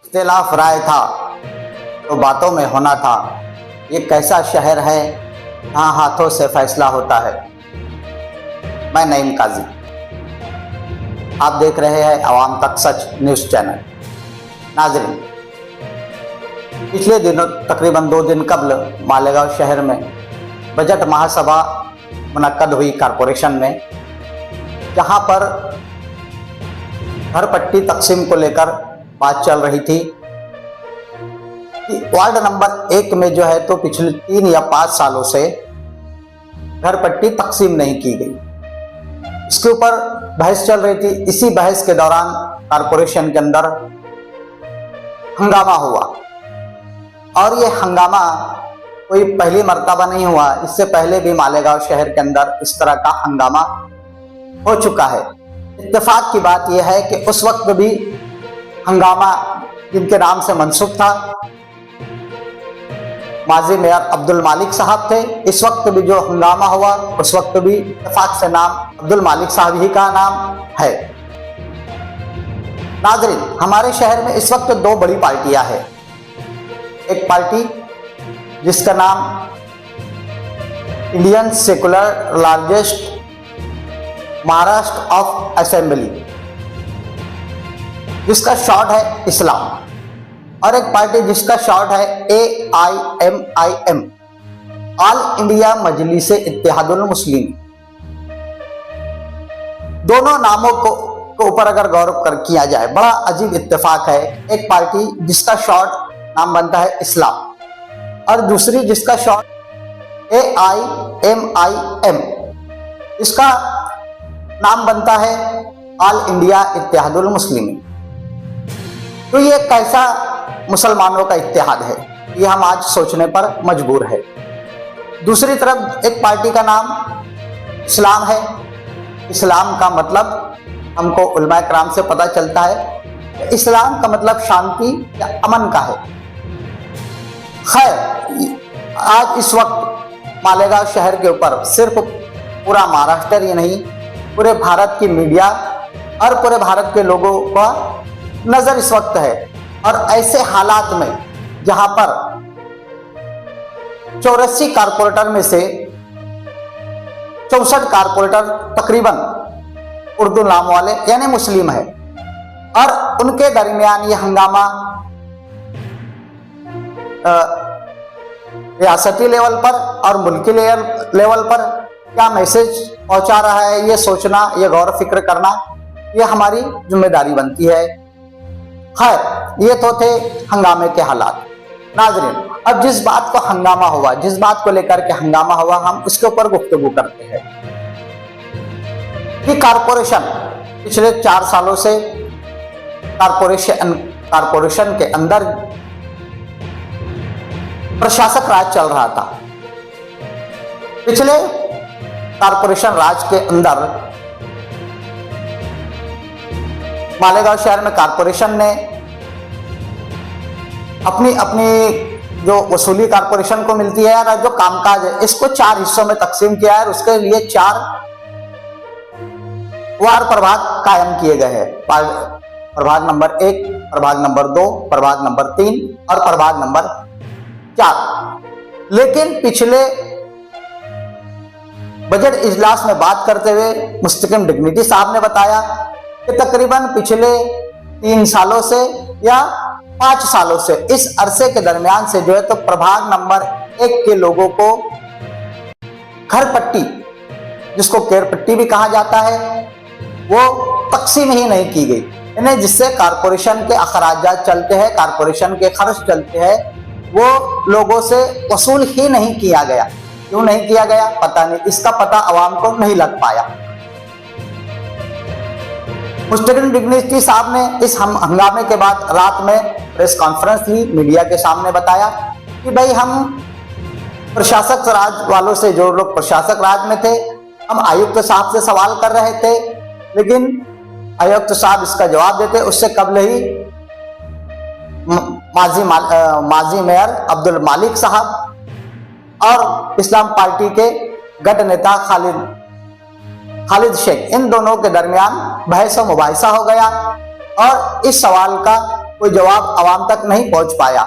इख्तिलाफ राय था तो बातों में होना था। ये कैसा शहर है जहाँ हाथों से फैसला होता है। मैं नईम काजी, आप देख रहे हैं आवाम तक सच न्यूज़ चैनल। नाज़रीन, पिछले दिनों तकरीबन 2 दिन कबल मालेगांव शहर में बजट महासभा मुनक्कद हुई कॉरपोरेशन में, जहां पर घर पट्टी तकसीम को लेकर बात चल रही थी कि वार्ड नंबर 1 में जो है तो पिछले 3 या 5 सालों से घर पट्टी तकसीम नहीं की गई। इसके ऊपर बहस चल रही थी। इसी बहस के दौरान कॉरपोरेशन के अंदर हंगामा हुआ, और ये हंगामा कोई पहली मर्तबा नहीं हुआ। इससे पहले भी मालेगांव शहर के अंदर इस तरह का हंगामा हो चुका है। इत्तेफाक की बात यह है कि उस वक्त भी हंगामा जिनके नाम से मंसूब था माजी मेयर अब्दुल मालिक साहब थे। इस वक्त भी जो हंगामा हुआ उस वक्त भी इत्तेफाक से नाम अब्दुल मालिक साहब ही का नाम है। नाज़रीन, हमारे शहर में इस वक्त 2 बड़ी पार्टियां हैं। एक पार्टी जिसका नाम Indian secular largest Maharashtra of assembly, जिसका शॉर्ट है इस्लाम, और एक पार्टी जिसका शॉर्ट है AIMIM, ऑल इंडिया मजलिस इत्तेहादुल मुस्लिम। दोनों नामों को ऊपर अगर गौर कर किया जाए, बड़ा अजीब इत्तेफाक है। एक पार्टी जिसका शॉर्ट नाम बनता है इस्लाम और दूसरी जिसका शॉर्ट AIMIM, इसका नाम बनता है ऑल इंडिया इत्तेहादुल मुस्लिमीन। तो ये कैसा मुसलमानों का इत्तेहाद है, ये हम आज सोचने पर मजबूर है। दूसरी तरफ एक पार्टी का नाम इस्लाम है। इस्लाम का मतलब हमको उलमाए कराम से पता चलता है, इस्लाम का मतलब शांति या अमन का है। खैर, आज इस वक्त मालेगांव शहर के ऊपर सिर्फ पूरा महाराष्ट्र ही नहीं, पूरे भारत की मीडिया और पूरे भारत के लोगों का नजर इस वक्त है। और ऐसे हालात में जहां पर 84 कारपोरेटर में से 64 कारपोरेटर तकरीबन उर्दू नाम वाले यानी मुस्लिम है, और उनके दरमियान ये हंगामा रियासती लेवल पर और मुल्की लेवल पर क्या मैसेज पहुंचा रहा है, ये सोचना, ये गौर फिक्र करना, ये हमारी जिम्मेदारी बनती है। खैर, ये तो थे हंगामे के हालात। नाज़रीन, अब जिस बात को हंगामा हुआ, जिस बात को लेकर के हंगामा हुआ, हम उसके ऊपर गुफ्तगू करते हैं कि कारपोरेशन पिछले 4 सालों से कारपोरेशन के अंदर प्रशासक राज चल रहा था। पिछले कारपोरेशन राज के अंदर मालेगांव शहर में कारपोरेशन ने अपनी अपनी जो वसूली कारपोरेशन को मिलती है और जो कामकाज है, इसको 4 हिस्सों में तकसीम किया है। उसके लिए 4 वार प्रभाग कायम किए गए हैं। प्रभाग नंबर 1, प्रभाग नंबर 2, प्रभाग नंबर 3 और प्रभाग नंबर 4। लेकिन पिछले बजट इजलास में बात करते हुए मुस्तकिम डिग्निटी साहब ने बताया कि तकरीबन पिछले 3 सालों से या 5 सालों से, इस अरसे के दरमियान से जो है तो प्रभाग नंबर 1 के लोगों को घर पट्टी, जिसको केयर पट्टी भी कहा जाता है, वो तकसीम ही नहीं की गई। यानी जिससे कारपोरेशन के अखराजात चलते हैं, कारपोरेशन के खर्च चलते हैं, वो लोगों से वसूल ही नहीं किया गया। क्यों नहीं किया गया पता नहीं, इसका पता आवाम को नहीं लग पाया। मुस्तकिम डिग्निटी साहब ने इस हंगामे के बाद रात में प्रेस कॉन्फ्रेंस ली, मीडिया के सामने बताया कि भाई हम प्रशासक राज वालों से, जो लोग प्रशासक राज में थे, हम आयुक्त साहब से सवाल कर रहे थे, लेकिन आयुक्त साहब इसका जवाब देते उससे कबल ही माजी मेयर अब्दुल मालिक साहब और इस्लाम पार्टी के गठ नेता खालिद शेख, इन दोनों के दरमियान बहस व मुबाहिसा हो गया और इस सवाल का कोई जवाब आवाम तक नहीं पहुंच पाया।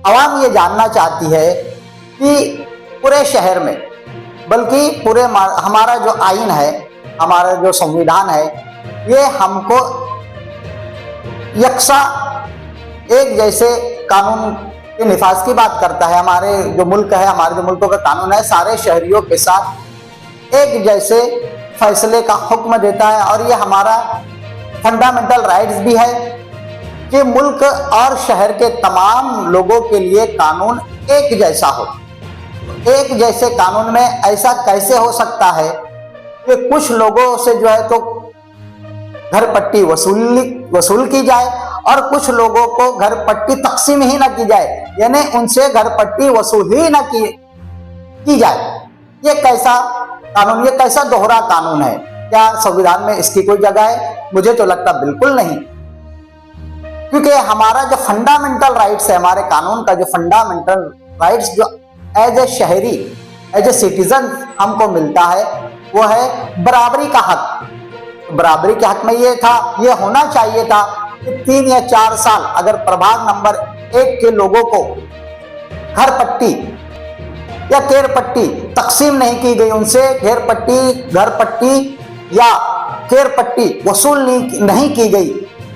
आवाम ये जानना चाहती है कि पूरे शहर में, बल्कि पूरे हमारा जो आइन है, हमारा जो संविधान है, ये हमको यकसा एक जैसे कानून के निफाज की बात करता है। हमारे जो मुल्क है, हमारे जो मुल्कों का कानून है, सारे शहरियों के साथ एक जैसे फैसले का हुक्म देता है और ये हमारा फंडामेंटल राइट्स भी है कि मुल्क और शहर के तमाम लोगों के लिए कानून एक जैसा हो। एक जैसे कानून में ऐसा कैसे हो सकता है कि कुछ लोगों से जो है तो घर पट्टी वसूल की जाए और कुछ लोगों को घर पट्टी तकसीम ही ना की जाए, यानी उनसे घर पट्टी वसूल ही ना की जाए। ये कैसा कानून, ये कैसा दोहरा कानून है? क्या संविधान में इसकी कोई जगह है? मुझे तो लगता बिल्कुल नहीं, क्योंकि हमारा जो फंडामेंटल राइट्स है, हमारे कानून का जो फंडामेंटल राइट्स जो एज ए शहरी, एज ए सिटीजन हमको मिलता है, वो है बराबरी का हक। बराबरी के हक में ये होना चाहिए था कि 3 या 4 साल अगर प्रभाग नंबर 1 के लोगों को घर पट्टी या केर पट्टी तकसीम नहीं की गई, उनसे घर पट्टी या केर पट्टी वसूल नहीं की गई,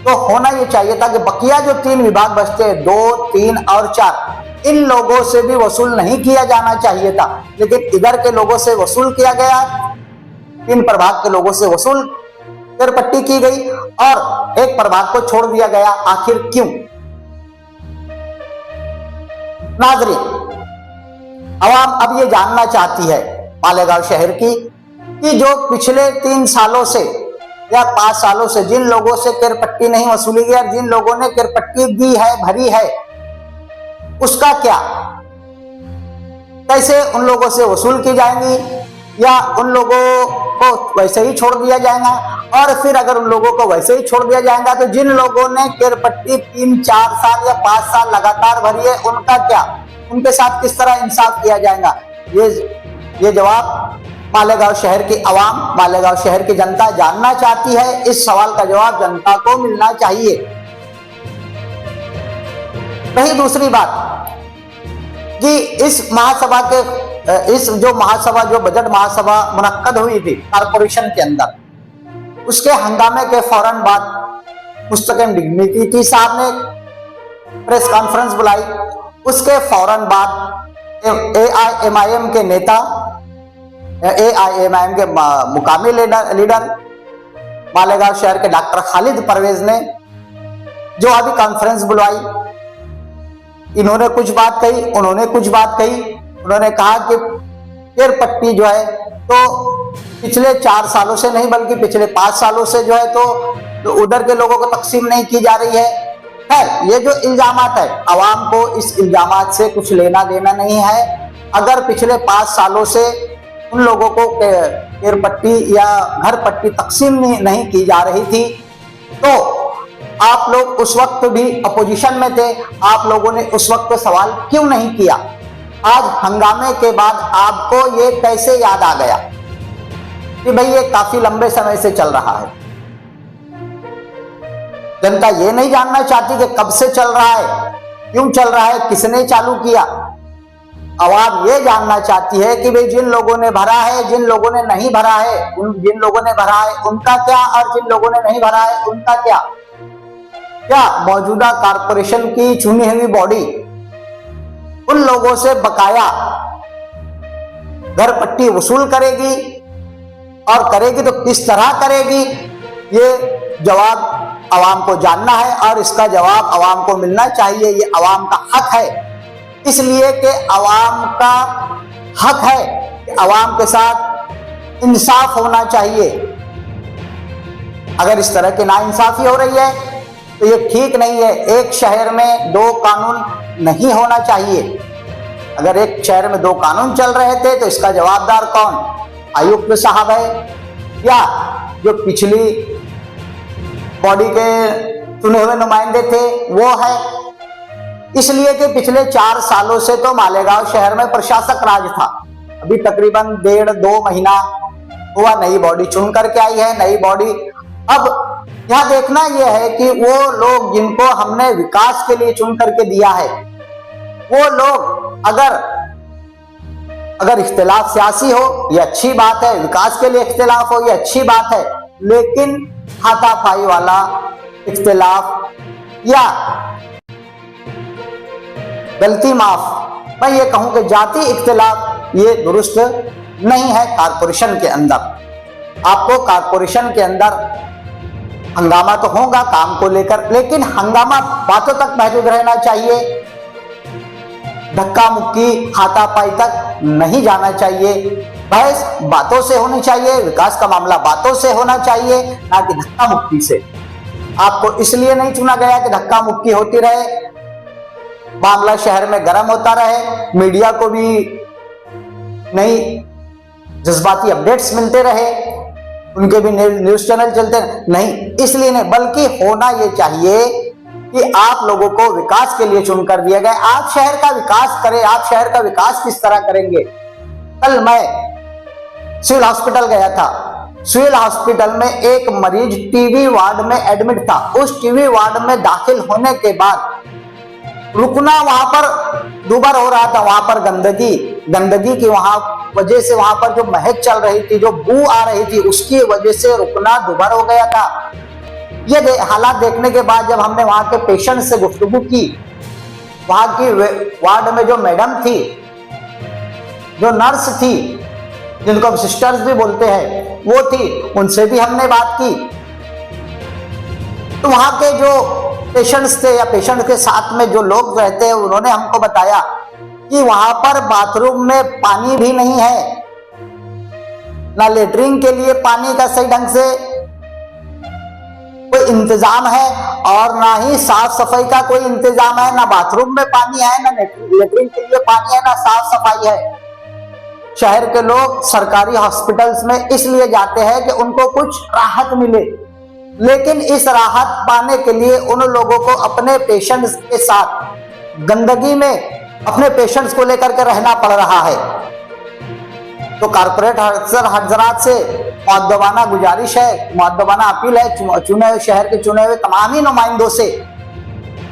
तो होना ये चाहिए था कि बकिया जो 3 विभाग बचते हैं, 2, 3 और 4, इन लोगों से भी वसूल नहीं किया जाना चाहिए था। लेकिन इधर के लोगों से वसूल किया गया, 3 प्रभाग के लोगों से वसूल केर पट्टी की गई और एक प्रभाग को छोड़ दिया गया। आखिर क्यों? नाज़रीन, आवाम अब ये जानना चाहती है मालेगांव शहर की कि जो पिछले 3 सालों से या 5 सालों से जिन लोगों से केर पट्टी नहीं वसूली गई और जिन लोगों ने केर पट्टी दी है, भरी है, उसका क्या? कैसे उन लोगों से वसूल की जाएंगी या उन लोगों को वैसे ही छोड़ दिया जाएगा? और फिर अगर उन लोगों को वैसे ही छोड़ दिया जाएगा तो जिन लोगों ने केर पट्टी 3, 4 साल या 5 साल लगातार भरी है, उनका क्या? उनके साथ किस तरह इंसाफ किया जाएगा? ये जवाब मालेगांव शहर की आवाम, मालेगांव शहर की जनता जानना चाहती है। इस सवाल का जवाब जनता को मिलना चाहिए। रही दूसरी बात कि इस महासभा जो बजट महासभा मुनक्कद हुई थी कारपोरेशन के अंदर, उसके हंगामे के फौरन बाद मुस्तकिम डिग्निटी साहब ने प्रेस कॉन्फ्रेंस बुलाई। उसके फौरन बाद एआईएमआईएम के नेता, एआईएमआईएम के मुकामी लीडर मालेगांव शहर के डॉक्टर खालिद परवेज ने जो अभी कॉन्फ्रेंस बुलवाई, इन्होंने कुछ बात कही, उन्होंने कुछ बात कही। उन्होंने कहा कि केर पट्टी जो है तो पिछले 4 सालों से नहीं बल्कि पिछले 5 सालों से जो है तो उधर के लोगों को तकसीम नहीं की जा रही है। ये जो इल्जामात है, आवाम को इस इल्जामात से कुछ लेना देना नहीं है। अगर पिछले 5 सालों से उन लोगों को केर पट्टी या घर पट्टी तकसीम नहीं की जा रही थी तो आप लोग उस वक्त भी अपोजिशन में थे, आप लोगों ने उस वक्त सवाल क्यों नहीं किया? आज हंगामे के बाद आपको ये कैसे याद आ गया कि भाई ये काफी लंबे समय से चल रहा है? जनता ये नहीं जानना चाहती कि कब से चल रहा है, क्यों चल रहा है, किसने चालू किया? आवाम ये जानना चाहती है कि भाई जिन लोगों ने भरा है, जिन लोगों ने नहीं भरा है, जिन लोगों ने भरा है उनका क्या और जिन लोगों ने नहीं भरा है उनका क्या? क्या मौजूदा कारपोरेशन की चुनी हुई बॉडी उन लोगों से बकाया घर पट्टी वसूल करेगी और करेगी तो किस तरह करेगी? ये जवाब आवाम को जानना है और इसका जवाब आवाम को मिलना चाहिए। ये आवाम का हक है, इसलिए कि आवाम का हक है कि आवाम के साथ इंसाफ होना चाहिए। अगर इस तरह की नाइंसाफी हो रही है तो ये ठीक नहीं है। एक शहर में 2 कानून नहीं होना चाहिए। अगर एक शहर में 2 कानून चल रहे थे तो इसका जवाबदार कौन? आयुक्त साहब है या जो पिछली बॉडी के चुने हुए नुमाइंदे थे वो है? इसलिए कि पिछले 4 सालों से तो मालेगांव शहर में प्रशासक राज था। अभी तकरीबन 1.5-2 महीना हुआ, नई बॉडी चुन करके आई है, नई बॉडी। अब यहाँ देखना यह है कि वो लोग जिनको हमने विकास के लिए चुन करके दिया है, वो लोग अगर इख्तिलाफ सियासी हो ये अच्छी बात है, विकास के लिए इख्तिलाफ हो ये अच्छी बात है, लेकिन हाथापाई वाला इख्तिलाफ या गलती माफ मैं ये कहूं कि जाति इख्तिलाफ ये दुरुस्त नहीं है। कारपोरेशन के अंदर आपको कारपोरेशन के अंदर हंगामा तो होगा काम को लेकर, लेकिन हंगामा बातों तक महदूद रहना चाहिए, धक्का मुक्की हाथापाई तक नहीं जाना चाहिए। बहस बातों से होनी चाहिए, विकास का मामला बातों से होना चाहिए, ना कि धक्का मुक्की से। आपको इसलिए नहीं चुना गया कि धक्का मुक्की होती रहे, मामला शहर में गर्म होता रहे, मीडिया को भी नई जज्बाती अपडेट्स मिलते रहे, उनके भी न्यूज चैनल चलते नहीं, इसलिए नहीं, बल्कि होना यह चाहिए कि आप लोगों को विकास के लिए चुनकर दिया गया, आप शहर का विकास करें। आप शहर का विकास किस तरह करेंगे? कल मैं सिविल हॉस्पिटल गया था, सिविल हॉस्पिटल में एक मरीज टीबी वार्ड में एडमिट था। उस टीबी वार्ड में दाखिल होने के बाद रुकना, वहां पर दुबर हो रहा था, वहां पर गंदगी की वजह से वहां पर जो महक चल रही थी, जो बू आ रही थी, उसकी वजह से रुकना दुबर हो गया था। ये हालात देखने के बाद जब हमने वहां के पेशेंट से गुफ्तगू की, वहां की वार्ड में जो मैडम थी, जो नर्स थी, जिनको हम सिस्टर्स भी बोलते हैं, वो थी, उनसे भी हमने बात की। तो वहां के जो पेशेंट्स थे या पेशेंट के साथ में जो लोग रहते हैं, उन्होंने हमको बताया कि वहां पर बाथरूम में पानी भी नहीं है, ना लेटरिन के लिए पानी का सही ढंग से कोई इंतजाम है, और ना ही साफ सफाई का कोई इंतजाम है, ना बाथरूम में पानी है, ना लेटरिन के लिए पानी है, ना साफ सफाई है। शहर के लोग सरकारी हॉस्पिटल्स में इसलिए जाते हैं कि उनको कुछ राहत मिले, लेकिन इस राहत पाने के लिए उन लोगों को अपने पेशेंट्स के साथ गंदगी में अपने पेशेंट्स को लेकर के रहना पड़ रहा है। तो कारपोरेट हजरात से मुअद्दबाना गुजारिश है, मुअद्दबाना अपील है चुने हुए शहर के चुने हुए तमाम ही नुमाइंदों से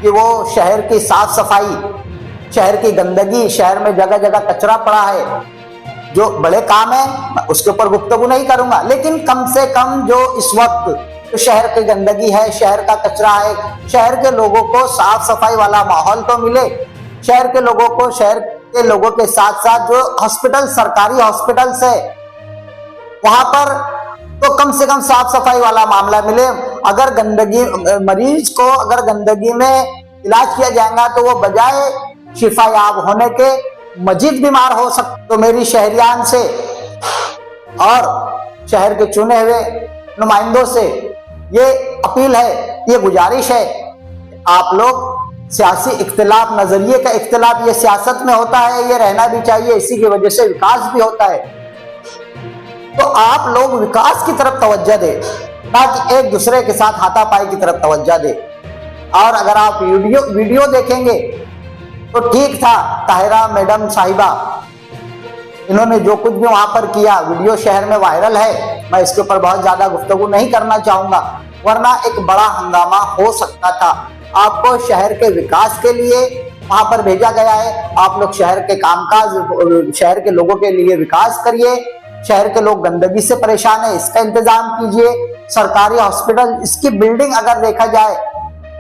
कि वो शहर की साफ सफाई, शहर की गंदगी, शहर में जगह जगह कचरा पड़ा है, जो बड़े काम है उसके ऊपर गुफ्तगू नहीं करूंगा, लेकिन कम से कम जो इस वक्त तो शहर की गंदगी है, शहर का कचरा है, शहर के लोगों को साफ सफाई वाला माहौल तो मिले। शहर के लोगों के साथ साथ जो हॉस्पिटल, सरकारी हॉस्पिटल्स है, वहां पर तो कम से कम साफ सफाई वाला मामला मिले। अगर मरीज को अगर गंदगी में इलाज किया जाएगा तो वो बजाय शिफायाब होने के मजीद बीमार हो सकते। तो मेरी शहरियान से और शहर के चुने हुए नुमाइंदों से ये अपील है, ये गुजारिश है, आप लोग सियासी इख्तिलाफ, नजरिए का इख्तिलाफ ये सियासत में होता है, ये रहना भी चाहिए, इसी की वजह से विकास भी होता है। तो आप लोग विकास की तरफ तवज्जो दे, ना कि एक दूसरे के साथ हाथापाई की तरफ तवज्जो दे। और अगर आप वीडियो देखेंगे तो ठीक था, ताहिरा मैडम साहिबा, इन्होंने जो कुछ भी वहां पर किया, वीडियो शहर में वायरल है, मैं इसके ऊपर बहुत ज्यादा गुफ्तगू नहीं करना चाहूंगा, वरना एक बड़ा हंगामा हो सकता था। आपको शहर के विकास के लिए वहां पर भेजा गया है, आप लोग शहर के कामकाज, शहर के लोगों के लिए विकास करिए। शहर के लोग गंदगी से परेशान है, इसका इंतजाम कीजिए। सरकारी हॉस्पिटल, इसकी बिल्डिंग अगर देखा जाए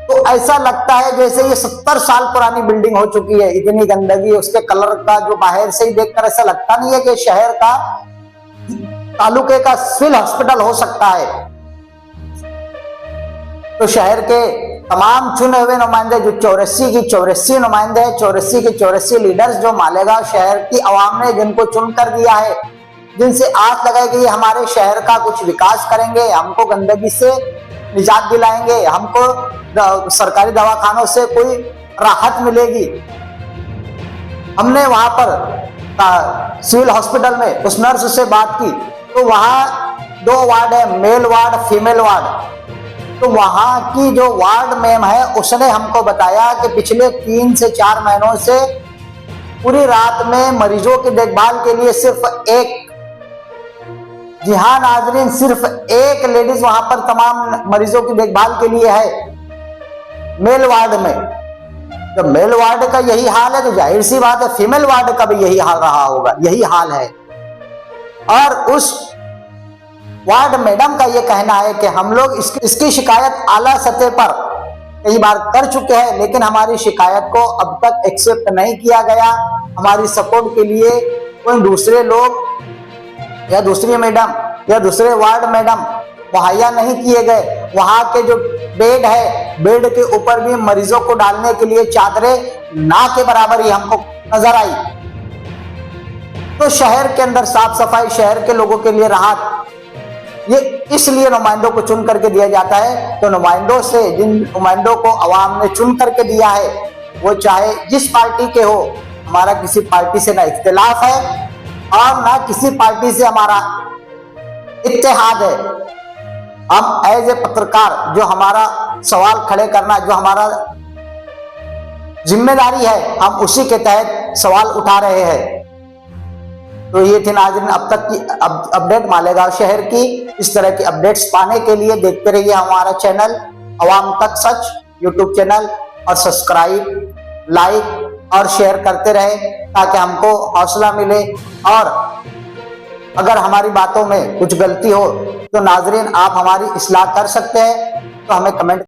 तो ऐसा लगता है जैसे ये 70 साल पुरानी बिल्डिंग हो चुकी है, इतनी गंदगी, उसके कलर का जो बाहर से ही देखकर ऐसा लगता नहीं है कि शहर का तालुके का सिविल हॉस्पिटल हो सकता है। तो शहर के तमाम चुने हुए नुमाइंदे, जो 84 की 84 नुमाइंदे हैं, 84 के 84 लीडर्स जो मालेगांव शहर की आवाम ने जिनको चुन कर दिया है, जिनसे आस लगाई कि हमारे शहर का कुछ विकास करेंगे, हमको गंदगी से निजात दिलाएंगे, हमको सरकारी दवाखानों से कोई राहत मिलेगी। हमने वहां पर सिविल हॉस्पिटल में उस नर्स से बात की, तो वहां 2 वार्ड है, मेल वार्ड, फीमेल वार्ड। तो वहां की जो वार्ड मैम है, उसने हमको बताया कि पिछले 3 से 4 महीनों से पूरी रात में मरीजों की देखभाल के लिए सिर्फ एक जी हाँ नाजरीन, सिर्फ एक लेडीज वहां पर तमाम मरीजों की देखभाल के लिए है, मेल वार्ड में। जब मेल वार्ड का यही हाल है तो जाहिर सी बात है फीमेल वार्ड का भी यही हाल रहा होगा, यही हाल है। और उस वार्ड मैडम का यह कहना है कि हम लोग इसकी शिकायत आला सतह पर कई बार कर चुके हैं, लेकिन हमारी शिकायत को अब तक एक्सेप्ट नहीं किया गया। हमारी सपोर्ट के लिए कोई दूसरे लोग या दूसरी मैडम या दूसरे वार्ड मैडम मुहैया नहीं किए गए। वहां के जो बेड है, बेड के ऊपर भी मरीजों को डालने के लिए चादरें ना के बराबर ही हमको नजर आई। तो शहर के अंदर साफ सफाई, शहर के लोगों के लिए राहत, ये इसलिए नुमाइंदों को चुन करके दिया जाता है। तो नुमाइंदों से, जिन नुमाइंदों को अवाम ने चुन करके दिया है, वो चाहे जिस पार्टी के हो, हमारा किसी पार्टी से ना इख्तिलाफ है और ना किसी पार्टी से हमारा इत्तेहाद है। हम एज ए पत्रकार जो हमारा सवाल खड़े करना, जो हमारा जिम्मेदारी है, हम उसी के तहत सवाल उठा रहे हैं। तो ये थी नाज़रीन अब तक की अपडेट मालेगांव शहर की। इस तरह की अपडेट्स पाने के लिए देखते रहिए हमारा चैनल अवाम तक सच यूट्यूब चैनल, और सब्सक्राइब, लाइक और शेयर करते रहे ताकि हमको हौसला मिले। और अगर हमारी बातों में कुछ गलती हो तो नाज़रीन आप हमारी इस्लाह कर सकते हैं, तो हमें कमेंट